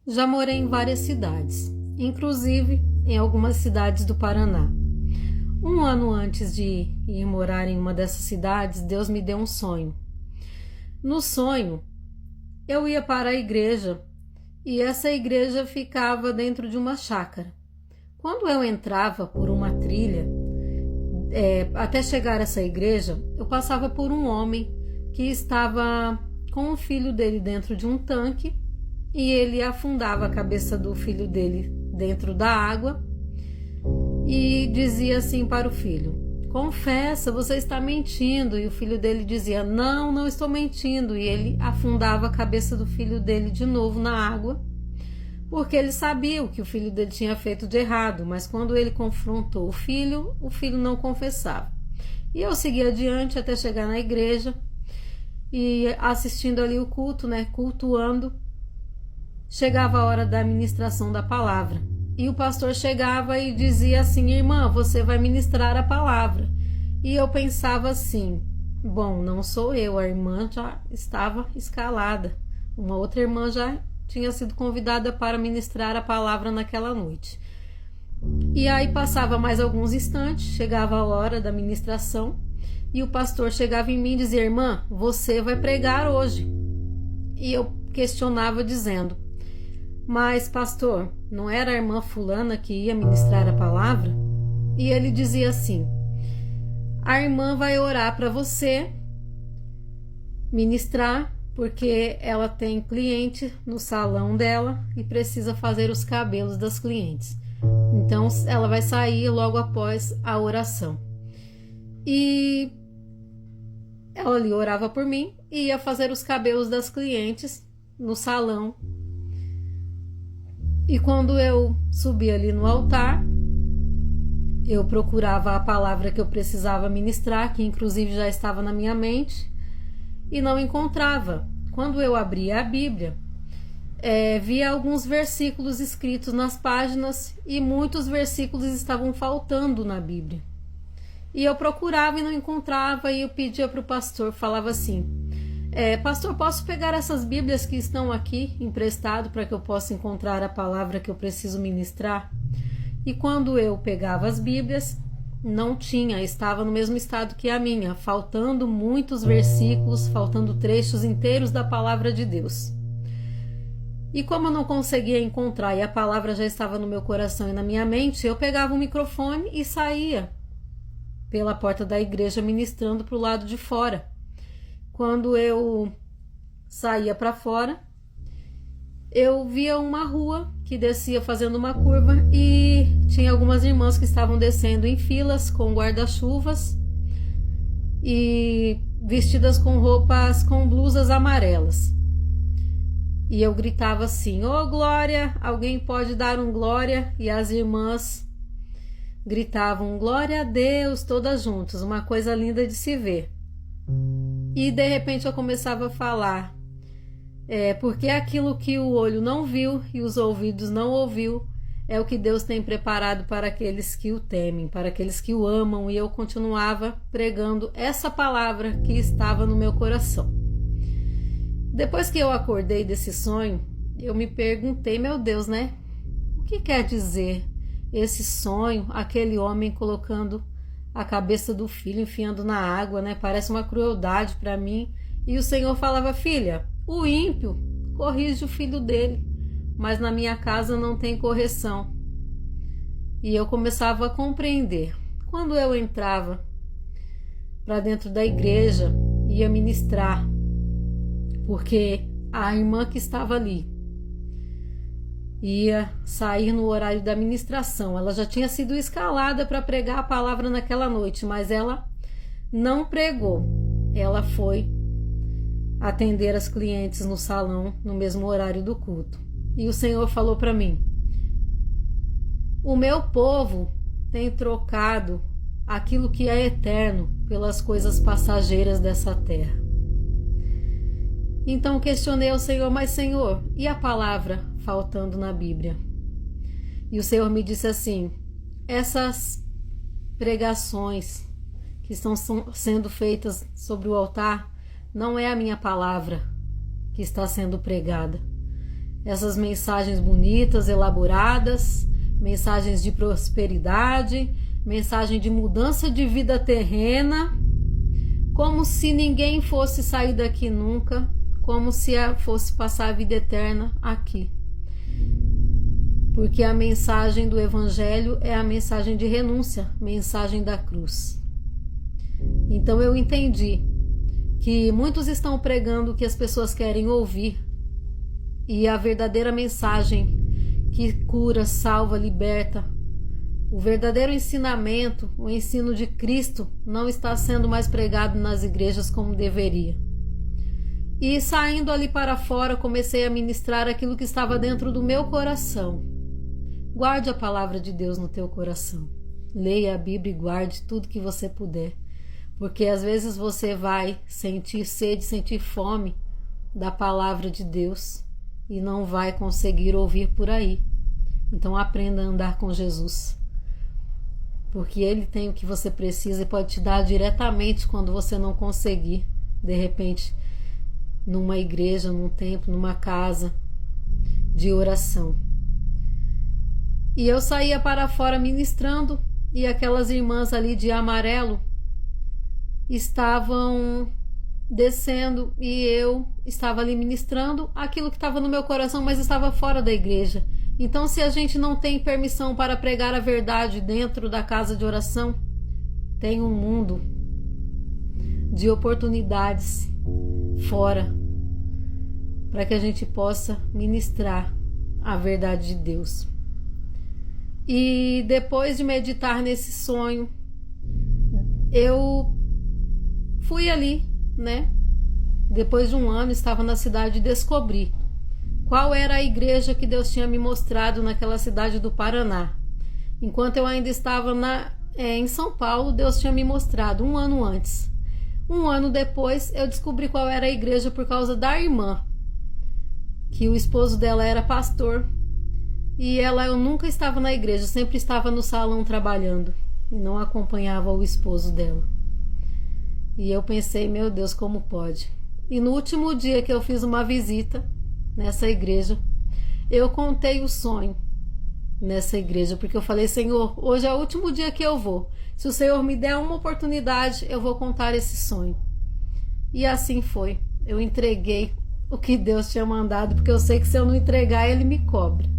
Já morei em várias cidades, inclusive em algumas cidades do Paraná. Um ano antes de ir morar em uma dessas cidades, Deus me deu um sonho. No sonho, eu ia para a igreja e essa igreja ficava dentro de uma chácara. Quando eu entrava por uma trilha, até chegar a essa igreja, eu passava por um homem que estava com o filho dele dentro de um tanque e ele afundava a cabeça do filho dele dentro da água e dizia assim para o filho: confessa, você está mentindo. E o filho dele dizia: não, não estou mentindo. E ele afundava a cabeça do filho dele de novo na água, porque ele sabia o que o filho dele tinha feito de errado, mas quando ele confrontou o filho não confessava. E eu segui adiante até chegar na igreja e assistindo ali o culto, cultuando. Chegava a hora da ministração da palavra e o pastor chegava e dizia assim: irmã, você vai ministrar a palavra. E eu pensava assim: bom, não sou eu, a irmã já estava escalada, uma outra irmã já tinha sido convidada para ministrar a palavra naquela noite. E aí passava mais alguns instantes, chegava a hora da ministração e o pastor chegava em mim e dizia: irmã, você vai pregar hoje. E eu questionava dizendo: mas pastor, não era a irmã fulana que ia ministrar a palavra? E ele dizia assim: a irmã vai orar para você ministrar, porque ela tem cliente no salão dela e precisa fazer os cabelos das clientes. Então ela vai sair logo após a oração. E ela ali orava por mim e ia fazer os cabelos das clientes no salão. E quando eu subi ali no altar, eu procurava a palavra que eu precisava ministrar, que inclusive já estava na minha mente, e não encontrava. Quando eu abria a Bíblia, via alguns versículos escritos nas páginas e muitos versículos estavam faltando na Bíblia. E eu procurava e não encontrava, e eu pedia para o pastor, falava assim: pastor, posso pegar essas Bíblias que estão aqui emprestado para que eu possa encontrar a palavra que eu preciso ministrar? E quando eu pegava as Bíblias, não tinha, estava no mesmo estado que a minha, faltando muitos versículos, faltando trechos inteiros da palavra de Deus. E como eu não conseguia encontrar e a palavra já estava no meu coração e na minha mente, eu pegava o microfone e saía pela porta da igreja ministrando para o lado de fora. Quando eu saía para fora, eu via uma rua que descia fazendo uma curva e tinha algumas irmãs que estavam descendo em filas com guarda-chuvas e vestidas com roupas com blusas amarelas. E eu gritava assim: ô glória, alguém pode dar um glória? E as irmãs gritavam glória a Deus, todas juntas, uma coisa linda de se ver. E de repente eu começava a falar: porque aquilo que o olho não viu e os ouvidos não ouviu é o que Deus tem preparado para aqueles que o temem, para aqueles que o amam. E eu continuava pregando essa palavra que estava no meu coração. Depois que eu acordei desse sonho, eu me perguntei: meu Deus, o que quer dizer esse sonho, aquele homem colocando a cabeça do filho, enfiando na água, Parece uma crueldade para mim. E o Senhor falava: filha, o ímpio corrige o filho dele, mas na minha casa não tem correção. E eu começava a compreender. Quando eu entrava para dentro da igreja, ia ministrar, porque a irmã que estava ali ia sair no horário da ministração. Ela já tinha sido escalada para pregar a palavra naquela noite, mas ela não pregou. Ela foi atender as clientes no salão no mesmo horário do culto. E o Senhor falou para mim: o meu povo tem trocado aquilo que é eterno pelas coisas passageiras dessa terra. Então questionei ao Senhor: mas Senhor, e a palavra faltando na Bíblia? E o Senhor me disse assim: essas pregações que estão sendo feitas sobre o altar, não é a minha palavra que está sendo pregada. essas mensagens bonitas, elaboradas, mensagens de prosperidade, mensagem de mudança de vida terrena, como se ninguém fosse sair daqui nunca, como se fosse passar a vida eterna aqui. Porque a mensagem do Evangelho é a mensagem de renúncia, mensagem da cruz. Então eu entendi que muitos estão pregando o que as pessoas querem ouvir, e a verdadeira mensagem que cura, salva, liberta, o verdadeiro ensinamento, o ensino de Cristo, não está sendo mais pregado nas igrejas como deveria. E saindo ali para fora, comecei a ministrar aquilo que estava dentro do meu coração. Guarde a palavra de Deus no teu coração. Leia a Bíblia e guarde tudo que você puder. Porque às vezes você vai sentir sede, sentir fome da palavra de Deus e não vai conseguir ouvir por aí. Então aprenda a andar com Jesus. Porque Ele tem o que você precisa e pode te dar diretamente quando você não conseguir. De repente, numa igreja, num templo, numa casa de oração. E eu saía para fora ministrando e aquelas irmãs ali de amarelo estavam descendo e eu estava ali ministrando aquilo que estava no meu coração, mas estava fora da igreja. Então, se a gente não tem permissão para pregar a verdade dentro da casa de oração, tem um mundo de oportunidades fora para que a gente possa ministrar a verdade de Deus. E depois de meditar nesse sonho, eu fui ali, né? Depois de um ano, estava na cidade e descobri qual era a igreja que Deus tinha me mostrado naquela cidade do Paraná. Enquanto eu ainda estava em São Paulo, Deus tinha me mostrado um ano antes. Um ano depois, eu descobri qual era a igreja por causa da irmã, que o esposo dela era pastor. E eu nunca estava na igreja, sempre estava no salão trabalhando e não acompanhava o esposo dela. E eu pensei, meu Deus, como pode? E no último dia que eu fiz uma visita nessa igreja, eu contei o sonho nessa igreja, porque eu falei, Senhor, hoje é o último dia que eu vou. Se o Senhor me der uma oportunidade, eu vou contar esse sonho. E assim foi. Eu entreguei o que Deus tinha mandado, porque eu sei que se eu não entregar, Ele me cobre.